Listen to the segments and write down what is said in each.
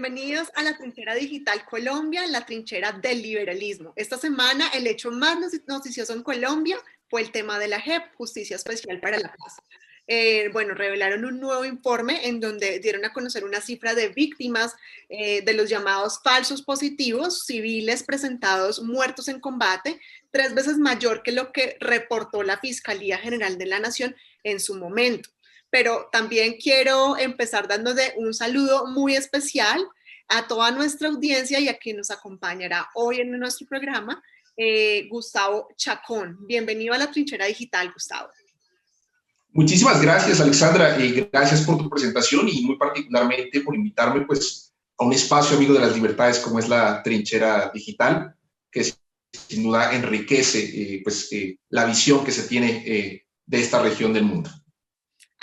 Bienvenidos a la Trinchera Digital Colombia, la trinchera del liberalismo. Esta semana el hecho más noticioso en Colombia fue el tema de la JEP, Justicia Especial para la Paz. Revelaron un nuevo informe en donde dieron a conocer una cifra de víctimas de los llamados falsos positivos, civiles presentados muertos en combate, 3 veces mayor que lo que reportó la Fiscalía General de la Nación en su momento. Pero también quiero empezar dándole un saludo muy especial a toda nuestra audiencia y a quien nos acompañará hoy en nuestro programa, Gustavo Chacón. Bienvenido a la Trinchera Digital, Gustavo. Muchísimas gracias, Alexandra, gracias por tu presentación y muy particularmente por invitarme pues, a un espacio amigo de las libertades como es la Trinchera Digital, que sin duda enriquece la visión que se tiene de esta región del mundo.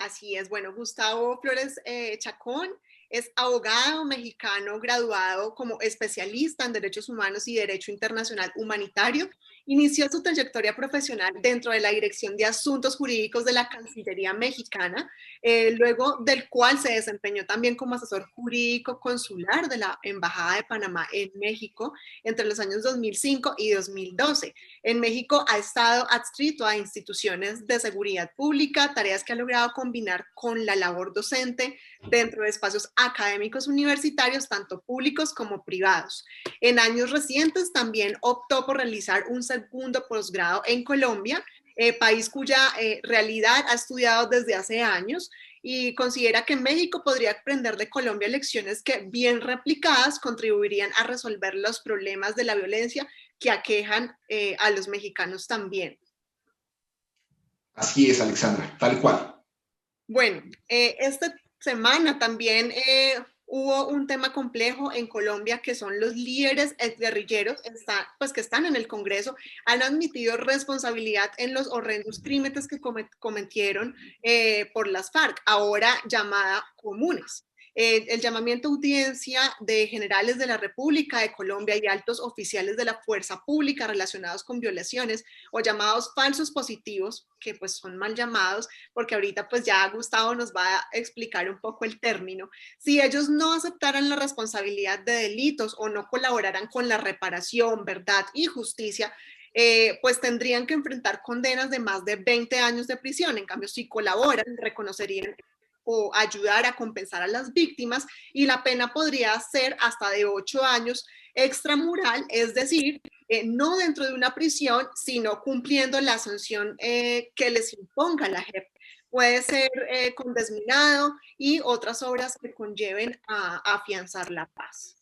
Así es, bueno, Gustavo Flores Chacón es abogado mexicano graduado como especialista en Derechos Humanos y Derecho Internacional Humanitario. Inició su trayectoria profesional dentro de la Dirección de Asuntos Jurídicos de la Cancillería Mexicana, luego del cual se desempeñó también como asesor jurídico consular de la Embajada de Panamá en México entre los años 2005 y 2012. En México ha estado adscrito a instituciones de seguridad pública, tareas que ha logrado combinar con la labor docente dentro de espacios académicos universitarios, tanto públicos como privados. En años recientes también optó por realizar un segundo posgrado en Colombia, país cuya realidad ha estudiado desde hace años, y considera que México podría aprender de Colombia lecciones que, bien replicadas, contribuirían a resolver los problemas de la violencia que aquejan a los mexicanos también. Así es, Alexandra, tal cual. Bueno, esta semana también hubo un tema complejo en Colombia, que son los líderes guerrilleros que están en el Congreso, han admitido responsabilidad en los horrendos crímenes que cometieron por las FARC, ahora llamada comunes. El llamamiento a audiencia de generales de la República de Colombia y altos oficiales de la fuerza pública relacionados con violaciones o llamados falsos positivos, que pues son mal llamados, porque ahorita pues ya Gustavo nos va a explicar un poco el término. Si ellos no aceptaran la responsabilidad de delitos o no colaboraran con la reparación, verdad y justicia, pues tendrían que enfrentar condenas de más de 20 años de prisión. En cambio, si colaboran, reconocerían o ayudar a compensar a las víctimas, y la pena podría ser hasta de 8 años extramural, es decir, no dentro de una prisión, sino cumpliendo la sanción que les imponga la JEP. Puede ser con desminado y otras obras que conlleven a afianzar la paz.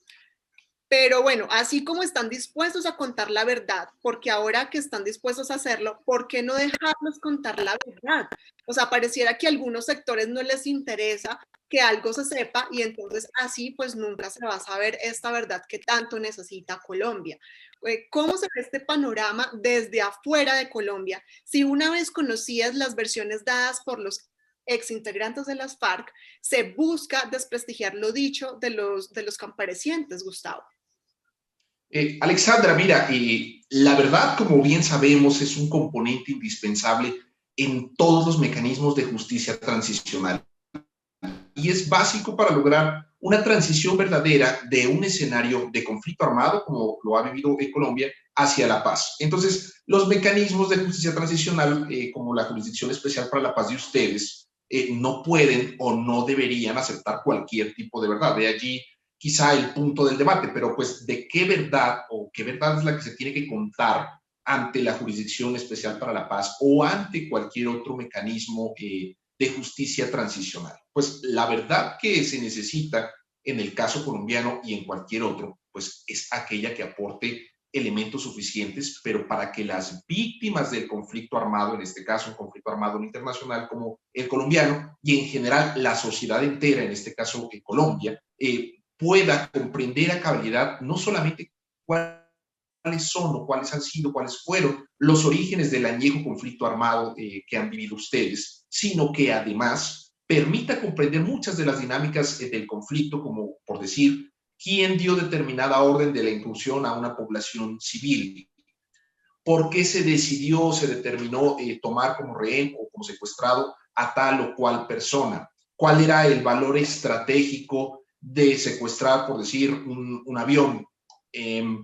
Pero bueno, así como están dispuestos a contar la verdad, porque ahora que están dispuestos a hacerlo, ¿por qué no dejarlos contar la verdad? O sea, pareciera que a algunos sectores no les interesa que algo se sepa, y entonces así pues nunca se va a saber esta verdad que tanto necesita Colombia. ¿Cómo se ve este panorama desde afuera de Colombia? Si una vez conocías las versiones dadas por los exintegrantes de las FARC, se busca desprestigiar lo dicho de los comparecientes, Gustavo. Alexandra, mira, la verdad, como bien sabemos, es un componente indispensable en todos los mecanismos de justicia transicional y es básico para lograr una transición verdadera de un escenario de conflicto armado, como lo ha vivido en Colombia, hacia la paz. Entonces, los mecanismos de justicia transicional, como la Jurisdicción Especial para la Paz de ustedes, no pueden o no deberían aceptar cualquier tipo de verdad. De allí quizá el punto del debate, pero pues de qué verdad o qué verdad es la que se tiene que contar ante la Jurisdicción Especial para la Paz o ante cualquier otro mecanismo de justicia transicional. Pues la verdad que se necesita en el caso colombiano y en cualquier otro, pues es aquella que aporte elementos suficientes, pero para que las víctimas del conflicto armado, en este caso un conflicto armado internacional como el colombiano, y en general la sociedad entera, en este caso Colombia, pueda comprender a cabalidad no solamente cuáles son o cuáles han sido, cuáles fueron los orígenes del añejo conflicto armado que han vivido ustedes, sino que además permita comprender muchas de las dinámicas del conflicto, como por decir, quién dio determinada orden de la inclusión a una población civil, por qué se decidió, se determinó tomar como rehén o como secuestrado a tal o cual persona, cuál era el valor estratégico de secuestrar, por decir, un avión. Ese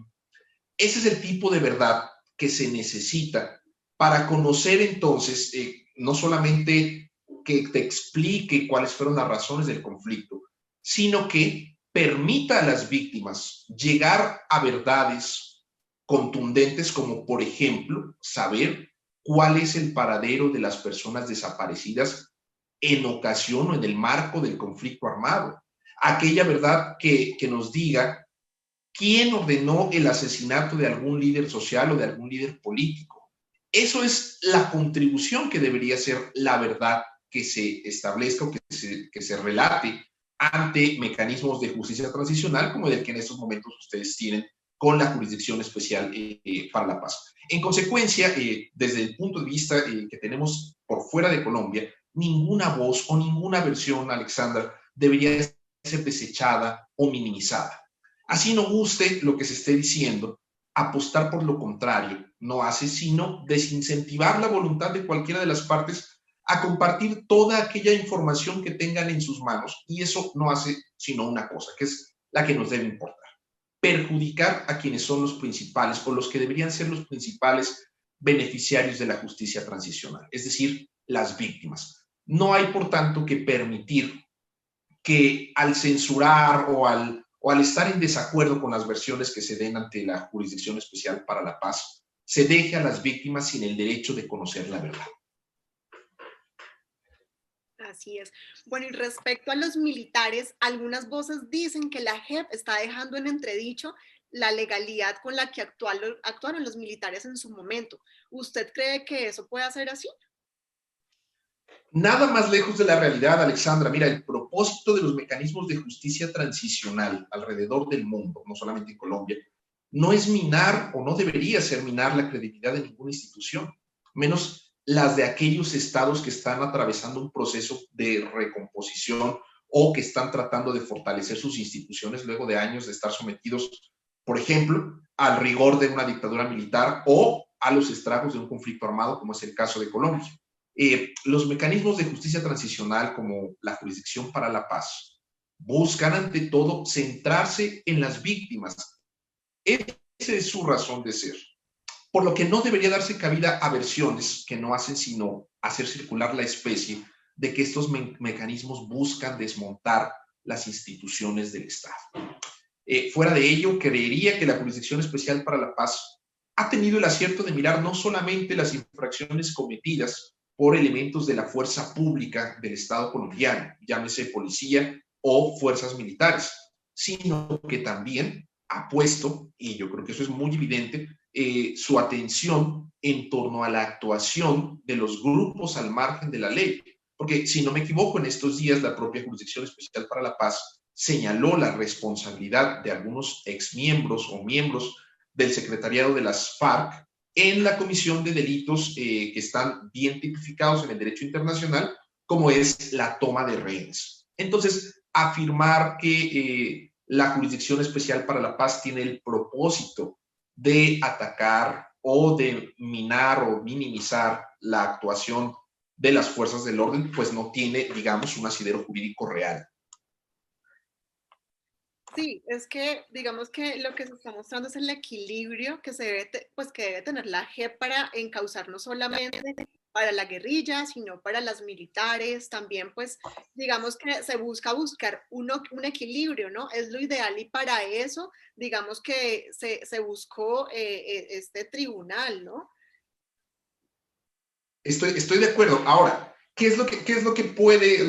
es el tipo de verdad que se necesita para conocer entonces, no solamente que te explique cuáles fueron las razones del conflicto, sino que permita a las víctimas llegar a verdades contundentes, como por ejemplo saber cuál es el paradero de las personas desaparecidas en ocasión o en el marco del conflicto armado. Aquella verdad que nos diga quién ordenó el asesinato de algún líder social o de algún líder político. Eso es la contribución que debería ser la verdad que se establezca o que se relate ante mecanismos de justicia transicional como el que en estos momentos ustedes tienen con la Jurisdicción Especial para la Paz. En consecuencia, desde el punto de vista que tenemos por fuera de Colombia, ninguna voz o ninguna versión, Alexandra, debería ser desechada o minimizada. Así no guste lo que se esté diciendo, apostar por lo contrario no hace sino desincentivar la voluntad de cualquiera de las partes a compartir toda aquella información que tengan en sus manos, y eso no hace sino una cosa, que es la que nos debe importar: perjudicar a quienes son los principales o los que deberían ser los principales beneficiarios de la justicia transicional, es decir, las víctimas. No hay, por tanto, que permitir que al censurar o al estar en desacuerdo con las versiones que se den ante la Jurisdicción Especial para la Paz, se deje a las víctimas sin el derecho de conocer la verdad. Así es. Bueno, y respecto a los militares, algunas voces dicen que la JEP está dejando en entredicho la legalidad con la que actuaron los militares en su momento. ¿Usted cree que eso puede ser así? Nada más lejos de la realidad, Alexandra. Mira, el propósito de los mecanismos de justicia transicional alrededor del mundo, no solamente en Colombia, no es minar o no debería ser minar la credibilidad de ninguna institución, menos las de aquellos estados que están atravesando un proceso de recomposición o que están tratando de fortalecer sus instituciones luego de años de estar sometidos, por ejemplo, al rigor de una dictadura militar o a los estragos de un conflicto armado, como es el caso de Colombia. Los mecanismos de justicia transicional, como la Jurisdicción para la Paz, buscan ante todo centrarse en las víctimas. Esa es su razón de ser. Por lo que no debería darse cabida a versiones que no hacen sino hacer circular la especie de que estos mecanismos buscan desmontar las instituciones del Estado. Fuera de ello, creería que la Jurisdicción Especial para la Paz ha tenido el acierto de mirar no solamente las infracciones cometidas por elementos de la fuerza pública del Estado colombiano, llámese policía o fuerzas militares, sino que también ha puesto, y yo creo que eso es muy evidente, su atención en torno a la actuación de los grupos al margen de la ley. Porque, si no me equivoco, en estos días la propia Jurisdicción Especial para la Paz señaló la responsabilidad de algunos exmiembros o miembros del secretariado de las FARC en la comisión de delitos que están bien tipificados en el derecho internacional, como es la toma de rehenes. Entonces, afirmar que la Jurisdicción Especial para la Paz tiene el propósito de atacar o de minar o minimizar la actuación de las fuerzas del orden, pues no tiene, digamos, un asidero jurídico real. Sí, es que digamos que lo que se está mostrando es el equilibrio que se debe, pues, que debe tener la JEP para encauzar no solamente para la guerrilla, sino para las militares. También, pues, digamos que se buscar un equilibrio, ¿no? Es lo ideal, y para eso, digamos que se buscó este tribunal, ¿no? Estoy de acuerdo. Ahora, ¿qué es lo que puede,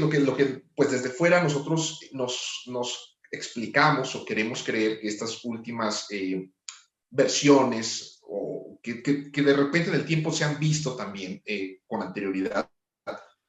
pues desde fuera nosotros nos explicamos o queremos creer que estas últimas versiones o que de repente en el tiempo se han visto también con anterioridad?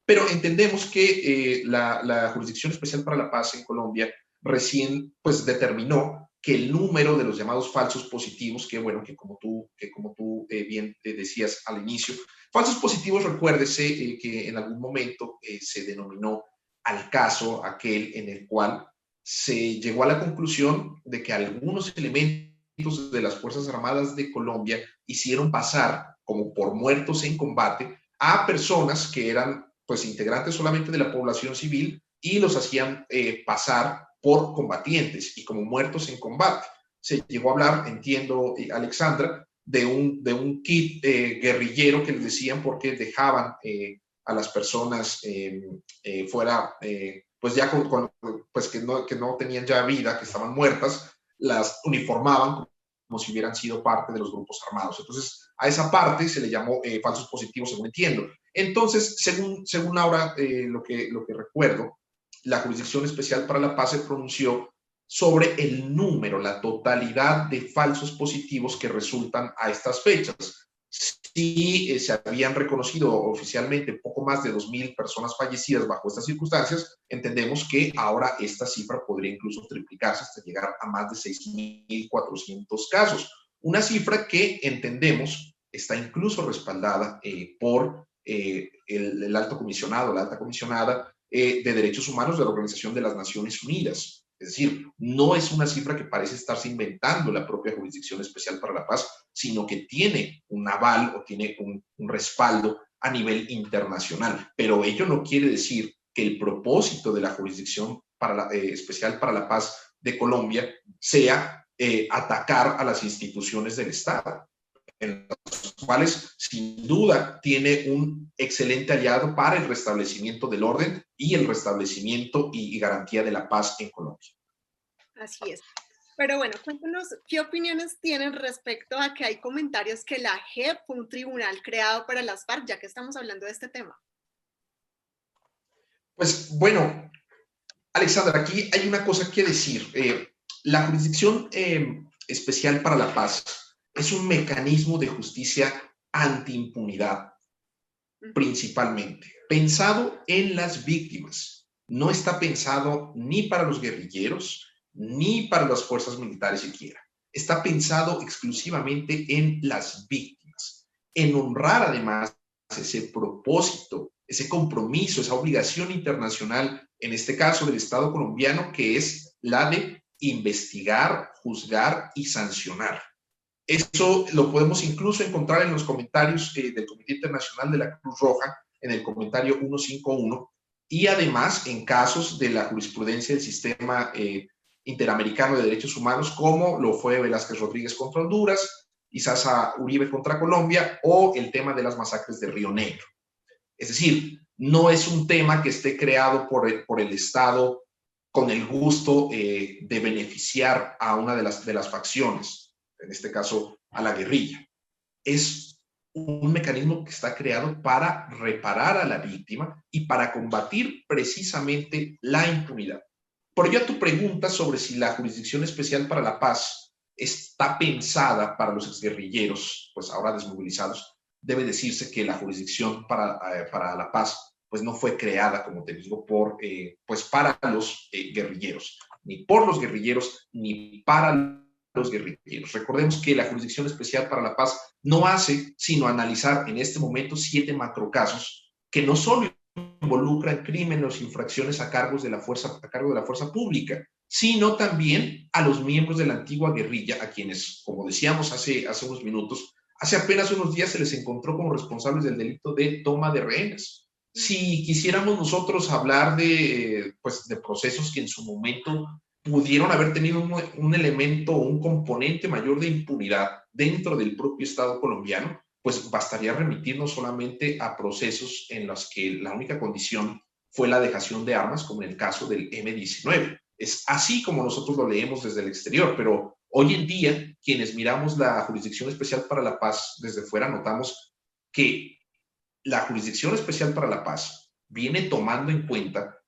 Pero entendemos que la Jurisdicción Especial para la Paz en Colombia recién pues determinó que el número de los llamados falsos positivos, que bueno, que como tú bien te decías al inicio, falsos positivos, recuérdese que en algún momento se denominó al caso aquel en el cual se llegó a la conclusión de que algunos elementos de las Fuerzas Armadas de Colombia hicieron pasar como por muertos en combate a personas que eran pues integrantes solamente de la población civil y los hacían pasar por combatientes y como muertos en combate. Se llegó a hablar, entiendo, Alexandra, de un kit guerrillero que les decían porque dejaban a las personas fuera, pues ya pues que no tenían ya vida, que estaban muertas, las uniformaban como si hubieran sido parte de los grupos armados. Entonces, a esa parte se le llamó falsos positivos, según entiendo. Entonces, según ahora lo que recuerdo, la Jurisdicción Especial para la Paz se pronunció sobre el número, la totalidad de falsos positivos que resultan a estas fechas. Si se habían reconocido oficialmente poco más de 2.000 personas fallecidas bajo estas circunstancias, entendemos que ahora esta cifra podría incluso triplicarse hasta llegar a más de 6.400 casos. Una cifra que entendemos está incluso respaldada por el alto comisionado, la alta comisionada de Derechos Humanos de la Organización de las Naciones Unidas. Es decir, no es una cifra que parece estarse inventando la propia Jurisdicción Especial para la Paz, sino que tiene un aval o tiene un respaldo a nivel internacional. Pero ello no quiere decir que el propósito de la Jurisdicción Especial para la Paz de Colombia sea atacar a las instituciones del Estado, en los cuales sin duda tiene un excelente aliado para el restablecimiento del orden y el restablecimiento y garantía de la paz en Colombia. Así es. Pero bueno, cuéntanos qué opiniones tienen respecto a que hay comentarios que la JEP fue un tribunal creado para las FARC, ya que estamos hablando de este tema. Pues bueno, Alexandra, aquí hay una cosa que decir. La Jurisdicción Especial para la Paz es un mecanismo de justicia antiimpunidad, principalmente, pensado en las víctimas. No está pensado ni para los guerrilleros, ni para las fuerzas militares siquiera. Está pensado exclusivamente en las víctimas, en honrar además ese propósito, ese compromiso, esa obligación internacional, en este caso del Estado colombiano, que es la de investigar, juzgar y sancionar. Eso lo podemos incluso encontrar en los comentarios del Comité Internacional de la Cruz Roja, en el comentario 151, y además en casos de la jurisprudencia del sistema interamericano de derechos humanos, como lo fue Velázquez Rodríguez contra Honduras, Isaza Uribe contra Colombia, o el tema de las masacres de Río Negro. Es decir, no es un tema que esté creado por el Estado con el gusto de beneficiar a una de las facciones, en este caso a la guerrilla. Es un mecanismo que está creado para reparar a la víctima y para combatir precisamente la impunidad. Por ello, a tu pregunta sobre si la Jurisdicción Especial para la Paz está pensada para los exguerrilleros, pues ahora desmovilizados, debe decirse que la Jurisdicción para la Paz pues no fue creada, como te digo, pues para los guerrilleros, ni por los guerrilleros, ni para los guerrilleros. Recordemos que la Jurisdicción Especial para la Paz no hace sino analizar en este momento 7 macrocasos que no solo involucran crímenes o infracciones a cargo de la fuerza pública, sino también a los miembros de la antigua guerrilla, a quienes, como decíamos hace unos minutos, hace apenas unos días se les encontró como responsables del delito de toma de rehenes. Si quisiéramos nosotros hablar de procesos que en su momento pudieron haber tenido un elemento o un componente mayor de impunidad dentro del propio Estado colombiano, pues bastaría remitirnos solamente a procesos en los que la única condición fue la dejación de armas, como en el caso del M-19. Es así como nosotros lo leemos desde el exterior, pero hoy en día, quienes miramos la Jurisdicción Especial para la Paz desde fuera, notamos que la Jurisdicción Especial para la Paz viene tomando en cuenta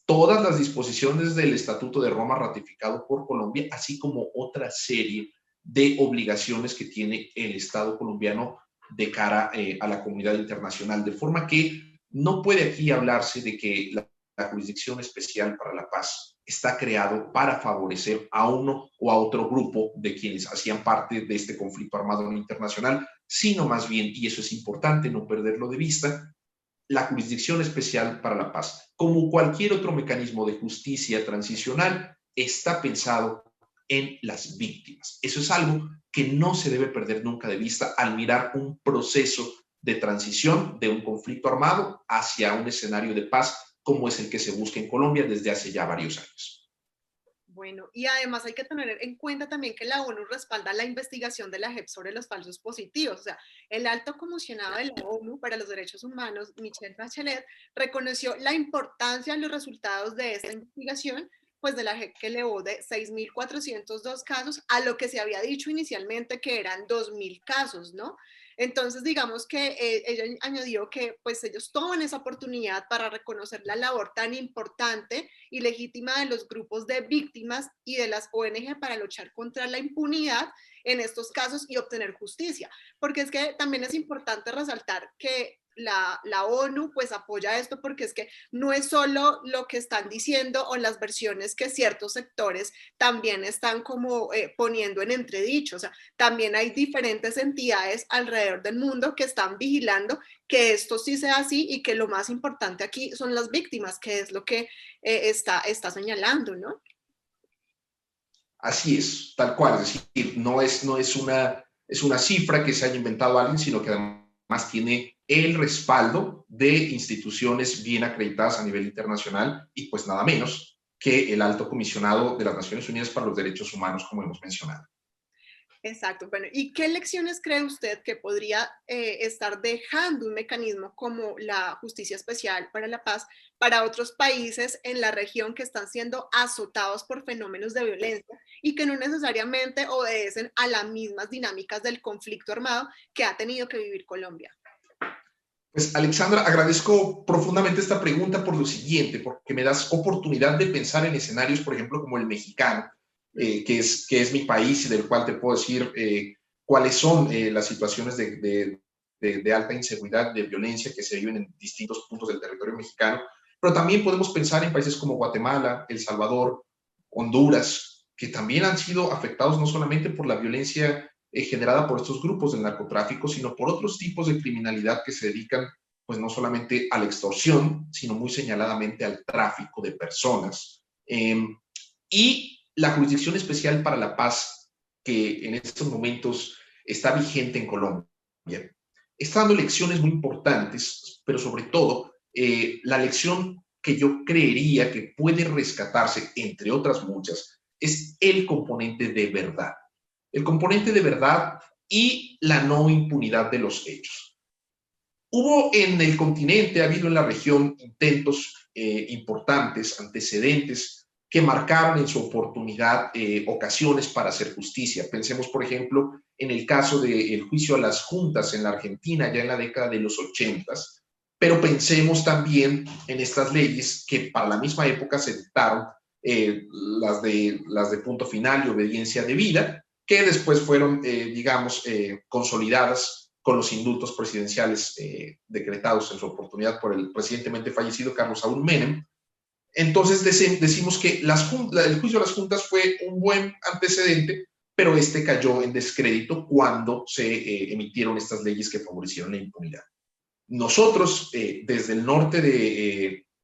todas las disposiciones del Estatuto de Roma ratificado por Colombia, así como otra serie de obligaciones que tiene el Estado colombiano de cara a la comunidad internacional, de forma que no puede aquí hablarse de que la Jurisdicción Especial para la Paz está creado para favorecer a uno o a otro grupo de quienes hacían parte de este conflicto armado internacional, sino más bien, y eso es importante no perderlo de vista, la Jurisdicción Especial para la Paz, como cualquier otro mecanismo de justicia transicional, está pensado en las víctimas. Eso es algo que no se debe perder nunca de vista al mirar un proceso de transición de un conflicto armado hacia un escenario de paz como es el que se busca en Colombia desde hace ya varios años. Bueno, y además hay que tener en cuenta también que la ONU respalda la investigación de la JEP sobre los falsos positivos. O sea, el alto comisionado de la ONU para los Derechos Humanos, Michelle Bachelet, reconoció la importancia de los resultados de esta investigación, pues de la JEP, que elevó de 6.402 casos a lo que se había dicho inicialmente que eran 2.000 casos, ¿no? Entonces, digamos que ella añadió que pues ellos toman esa oportunidad para reconocer la labor tan importante y legítima de los grupos de víctimas y de las ONG para luchar contra la impunidad en estos casos y obtener justicia. Porque es que también es importante resaltar que la ONU pues apoya esto porque es que no es solo lo que están diciendo o las versiones que ciertos sectores también están como poniendo en entredicho, o sea, también hay diferentes entidades alrededor del mundo que están vigilando que esto sí sea así y que lo más importante aquí son las víctimas, que es lo que está señalando, ¿no? Así es, tal cual, es decir, es una cifra que se haya inventado alguien, sino que además tiene el respaldo de instituciones bien acreditadas a nivel internacional y pues nada menos que el Alto Comisionado de las Naciones Unidas para los Derechos Humanos, como hemos mencionado. Exacto. Bueno, ¿y qué lecciones cree usted que podría estar dejando un mecanismo como la Justicia Especial para la Paz para otros países en la región que están siendo azotados por fenómenos de violencia y que no necesariamente obedecen a las mismas dinámicas del conflicto armado que ha tenido que vivir Colombia? Pues Alexandra, agradezco profundamente esta pregunta por lo siguiente, porque me das oportunidad de pensar en escenarios, por ejemplo, como el mexicano, que es mi país y del cual te puedo decir cuáles son las situaciones de alta inseguridad, de violencia que se viven en distintos puntos del territorio mexicano. Pero también podemos pensar en países como Guatemala, El Salvador, Honduras, que también han sido afectados no solamente por la violencia generada por estos grupos del narcotráfico, sino por otros tipos de criminalidad que se dedican pues no solamente a la extorsión, sino muy señaladamente al tráfico de personas. Y la Jurisdicción Especial para la Paz, que en estos momentos está vigente en Colombia, está dando lecciones muy importantes, pero sobre todo la lección que yo creería que puede rescatarse, entre otras muchas, es el componente de verdad. El componente de verdad y la no impunidad de los hechos. Hubo en el continente, ha habido en la región intentos importantes, antecedentes, que marcaron en su oportunidad ocasiones para hacer justicia. Pensemos, por ejemplo, en el caso del juicio a las juntas en la Argentina, ya en la década de los 80, pero pensemos también en estas leyes que para la misma época se dictaron, las de punto final y obediencia debida, que después fueron, consolidadas con los indultos presidenciales decretados en su oportunidad por el recientemente fallecido Carlos Saúl Menem. Entonces decimos que el juicio de las juntas fue un buen antecedente, pero este cayó en descrédito cuando se emitieron estas leyes que favorecieron la impunidad. Nosotros, desde el norte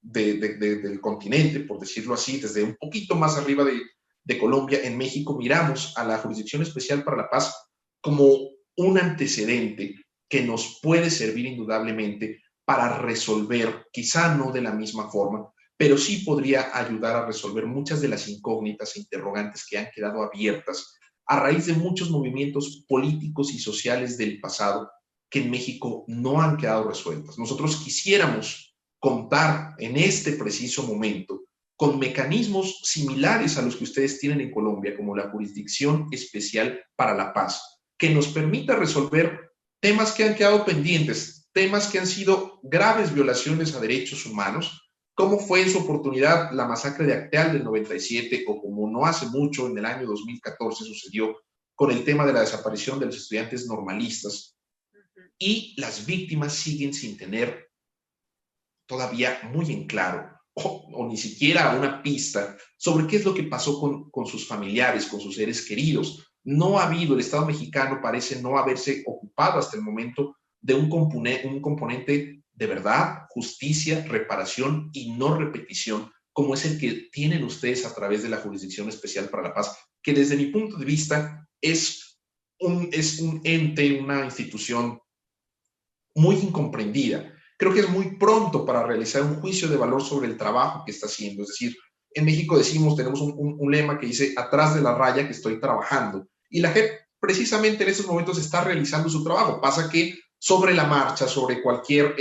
del continente, por decirlo así, desde un poquito más arriba de Colombia, en México, miramos a la Jurisdicción Especial para la Paz como un antecedente que nos puede servir indudablemente para resolver, quizá no de la misma forma, pero sí podría ayudar a resolver muchas de las incógnitas e interrogantes que han quedado abiertas a raíz de muchos movimientos políticos y sociales del pasado que en México no han quedado resueltas. Nosotros quisiéramos contar en este preciso momento con mecanismos similares a los que ustedes tienen en Colombia, como la Jurisdicción Especial para la Paz, que nos permita resolver temas que han quedado pendientes, temas que han sido graves violaciones a derechos humanos, como fue en su oportunidad la masacre de Acteal del 97, o como no hace mucho, en el año 2014, sucedió con el tema de la desaparición de los estudiantes normalistas, y las víctimas siguen sin tener todavía muy en claro o ni siquiera una pista sobre qué es lo que pasó con sus familiares, con sus seres queridos. No ha habido, el Estado mexicano parece no haberse ocupado hasta el momento de un componente de verdad, justicia, reparación y no repetición, como es el que tienen ustedes a través de la Jurisdicción Especial para la Paz, que desde mi punto de vista es un ente, una institución muy incomprendida. Creo que es muy pronto para realizar un juicio de valor sobre el trabajo que está haciendo. Es decir, En México decimos, tenemos un lema que dice, atrás de la raya que estoy trabajando. Y la JEP precisamente en estos momentos está realizando su trabajo. Pasa que sobre la marcha, sobre cualquier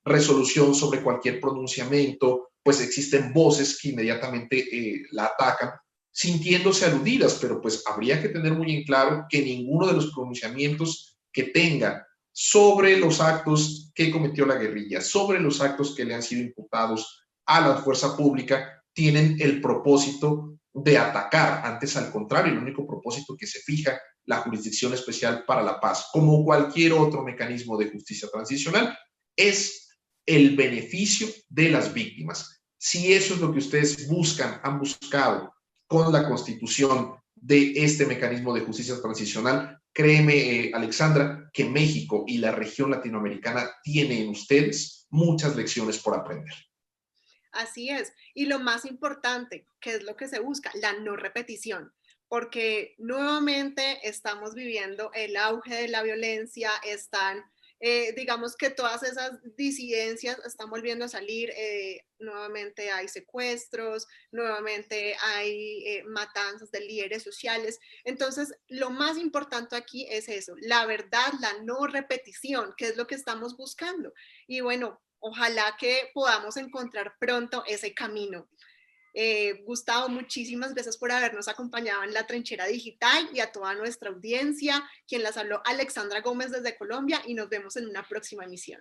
resolución, sobre cualquier pronunciamiento, pues existen voces que inmediatamente la atacan, sintiéndose aludidas, pero pues habría que tener muy en claro que ninguno de los pronunciamientos que tenga sobre los actos que cometió la guerrilla, sobre los actos que le han sido imputados a la fuerza pública, tienen el propósito de atacar. Antes, al contrario, el único propósito que se fija la Jurisdicción Especial para la Paz, como cualquier otro mecanismo de justicia transicional, es el beneficio de las víctimas. Si eso es lo que ustedes buscan, han buscado con la constitución de este mecanismo de justicia transicional, créeme, Alexandra, que México y la región latinoamericana tienen en ustedes muchas lecciones por aprender. Así es. Y lo más importante, que es lo que se busca, la no repetición, porque nuevamente estamos viviendo el auge de la violencia, digamos que todas esas disidencias están volviendo a salir, nuevamente hay secuestros, nuevamente hay matanzas de líderes sociales. Entonces, lo más importante aquí es eso, la verdad, la no repetición, que es lo que estamos buscando. Y bueno, ojalá que podamos encontrar pronto ese camino. Gustavo, muchísimas gracias por habernos acompañado en La Trinchera Digital y a toda nuestra audiencia, quien las habló Alexandra Gómez desde Colombia, y nos vemos en una próxima emisión.